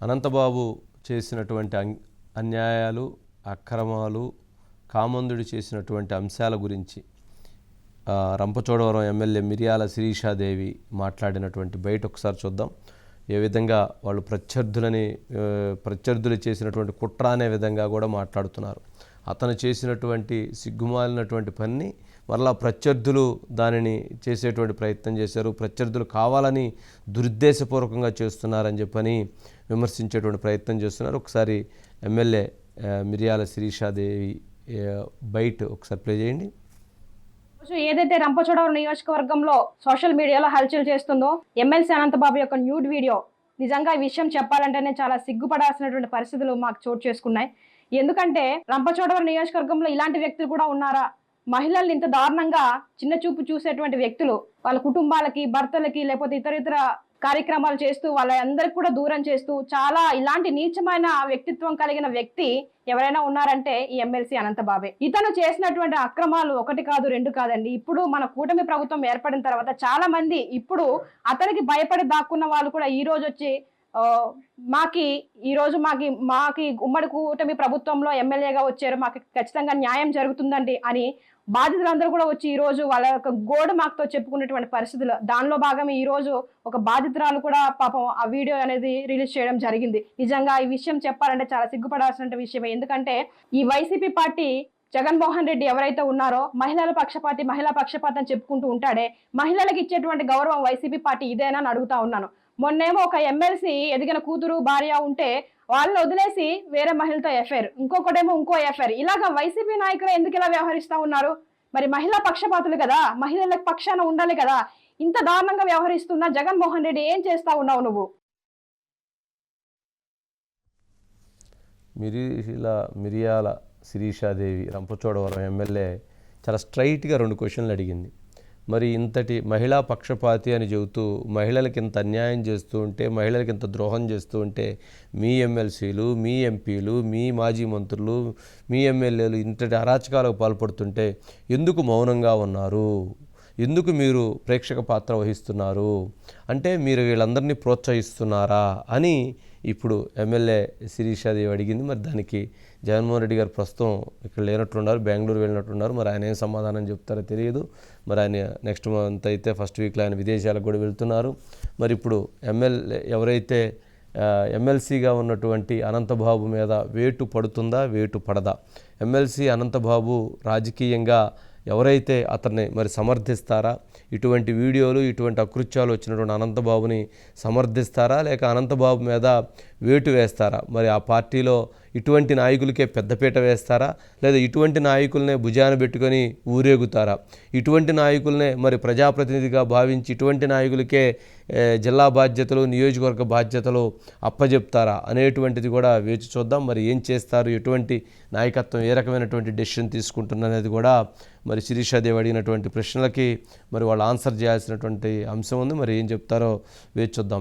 అనంతబాబు చేసినటువంటి అన్యాయాలు, అక్రమాలు, కామందుడు చేసినటువంటి అంశాల గురించి రంపచోడవరం ఎమ్మెల్యే మిరియాల శిరీషాదేవి మాట్లాడినటువంటి బయట ఒకసారి చూద్దాం. ఏ విధంగా వాళ్ళు ప్రత్యర్థులు చేసినటువంటి కుట్ర అనే విధంగా కూడా మాట్లాడుతున్నారు. అతను చేసినటువంటి సిగ్గుమాలినటువంటి పని మరలా ప్రత్యర్థులు దానిని చేసేటువంటి ప్రయత్నం చేశారు. ప్రత్యర్థులు కావాలని దురుద్దేశపూర్వకంగా చేస్తున్నారని చెప్పని విమర్శించేటువంటి ప్రయత్నం చేస్తున్నారు. ఒకసారి ఎమ్మెల్యే మిరియాల శిరీషాదేవి బయట ఒకసారి ప్లే చేయండి. ఏదైతే రంపచోడవరం నియోజకవర్గంలో సోషల్ మీడియాలో హల్చల్ చేస్తుందో ఎమ్మెల్సీ అనంతబాబు యొక్క న్యూడ్ వీడియో, నిజంగా ఈ విషయం చెప్పాలంటేనే చాలా సిగ్గుపడాల్సినటువంటి పరిస్థితులు మాకు చోటు చేసుకున్నాయి. ఎందుకంటే రంపచోడవరం నియోజకవర్గంలో ఇలాంటి వ్యక్తులు కూడా ఉన్నారా? మహిళల్ని ఇంత దారుణంగా చిన్న చూపు చూసేటువంటి వ్యక్తులు వాళ్ళ కుటుంబాలకి, భర్తలకి, లేకపోతే ఇతర కార్యక్రమాలు చేస్తూ వాళ్ళందరికీ కూడా దూరం చేస్తూ చాలా ఇలాంటి నీచమైన వ్యక్తిత్వం కలిగిన వ్యక్తి ఎవరైనా ఉన్నారంటే ఈ ఎమ్మెల్సీ అనంతబాబే. ఇతను చేసినటువంటి అక్రమాలు ఒకటి కాదు, రెండు కాదండి. ఇప్పుడు మన కూటమి ప్రభుత్వం ఏర్పడిన తర్వాత చాలా మంది ఇప్పుడు అతనికి భయపడి దాక్కున్న వాళ్ళు కూడా ఈ రోజు వచ్చి మాకి ఉమ్మడి కూటమి ప్రభుత్వంలో ఎమ్మెల్యేగా వచ్చారు, మాకు ఖచ్చితంగా న్యాయం జరుగుతుందండి అని బాధితులందరూ కూడా వచ్చి ఈ రోజు వాళ్ళ యొక్క గోడ మాకుతో చెప్పుకున్నటువంటి పరిస్థితులు. దానిలో భాగమే ఈ రోజు ఒక బాధితురాలు కూడా పాపం ఆ వీడియో అనేది రిలీజ్ చేయడం జరిగింది. నిజంగా ఈ విషయం చెప్పాలంటే చాలా సిగ్గుపడాల్సిన విషయమే. ఎందుకంటే ఈ వైసీపీ పార్టీ జగన్మోహన్ రెడ్డి ఎవరైతే ఉన్నారో మహిళా పక్షపాతం చెప్పుకుంటూ ఉంటాడే, మహిళలకు ఇచ్చేటువంటి గౌరవం వైసీపీ పార్టీ ఇదేనా అని అడుగుతా ఉన్నాను. మొన్నేమో ఒక ఎమ్మెల్సీ ఎదిగిన కూతురు, భార్య ఉంటే వాళ్ళని వదిలేసి వేరే మహిళతో ఎఫ్ఐఆర్, ఇంకొకటేమో ఇంకో ఎఫ్ఐఆర్. ఇలాగా వైసీపీ నాయకులు ఎందుకు ఇలా వ్యవహరిస్తూ ఉన్నారు? మరి మహిళా పక్షపాతులు కదా, మహిళలకు పక్షాన ఉండాలి కదా. ఇంత దారుణంగా వ్యవహరిస్తున్నా జగన్మోహన్ రెడ్డి ఏం చేస్తా ఉన్నావు నువ్వు? మిరియాల శిరీషాదేవి రంపచోడవరం ఎమ్మెల్యే చాలా స్ట్రైట్గా 2 క్వశ్చన్లు అడిగింది. మరి ఇంతటి మహిళా పక్షపాతి అని చెబుతూ మహిళలకి ఇంత అన్యాయం చేస్తూ ఉంటే, మహిళలకి ఇంత ద్రోహం చేస్తూ ఉంటే, మీ ఎమ్మెల్సీలు, మీ ఎంపీలు, మీ మాజీ మంత్రులు, మీ ఎమ్మెల్యేలు ఇంతటి అరాచకాలకు పాల్పడుతుంటే ఎందుకు మౌనంగా ఉన్నారు? ఎందుకు మీరు ప్రేక్షక పాత్ర వహిస్తున్నారు? అంటే మీరు వీళ్ళందరినీ ప్రోత్సహిస్తున్నారా అని ఇప్పుడు ఎమ్మెల్యే శిరీషాదేవి అడిగింది. మరి దానికి జగన్మోహన్ రెడ్డి గారు ప్రస్తుతం ఇక్కడ లేనట్టున్నారు, బెంగళూరు వెళ్ళినట్టున్నారు. మరి ఆయన ఏం సమాధానం చెప్తారో తెలియదు. మరి ఆయన నెక్స్ట్ మంత్ అయితే ఫస్ట్ వీక్లో ఆయన విదేశాలకు కూడా వెళ్తున్నారు. మరి ఇప్పుడు ఎవరైతే ఎమ్మెల్సీగా ఉన్నటువంటి అనంతబాబు మీద వేటు పడుతుందా, వేటు పడదా? ఎమ్మెల్సీ అనంతబాబు రాజకీయంగా ఎవరైతే అతన్ని మరి సమర్థిస్తారా? ఇటువంటి వీడియోలు, ఇటువంటి అకృత్యాలు వచ్చినటువంటి అనంతబాబుని సమర్థిస్తారా, లేక అనంతబాబు మీద వేటు వేస్తారా? మరి ఆ పార్టీలో ఇటువంటి నాయకులకే పెద్దపీట వేస్తారా, లేదా ఇటువంటి నాయకులనే భుజాన పెట్టుకొని ఊరేగుతారా? ఇటువంటి నాయకులనే మరి ప్రజాప్రతినిధిగా భావించి ఇటువంటి నాయకులకే జిల్లా బాధ్యతలు, నియోజకవర్గ బాధ్యతలు అప్పజెప్తారా అనేటువంటిది కూడా వేచి చూద్దాం. మరి ఏం చేస్తారు, ఎటువంటి నాయకత్వం ఏ రకమైనటువంటి డెసిషన్ తీసుకుంటున్నది కూడా మరి శిరీషాదేవి అడిగినటువంటి ప్రశ్నలకి మరి వాళ్ళు ఆన్సర్ చేయాల్సినటువంటి అంశం ఉంది. మరి ఏం చెప్తారో వేచి చూద్దాం.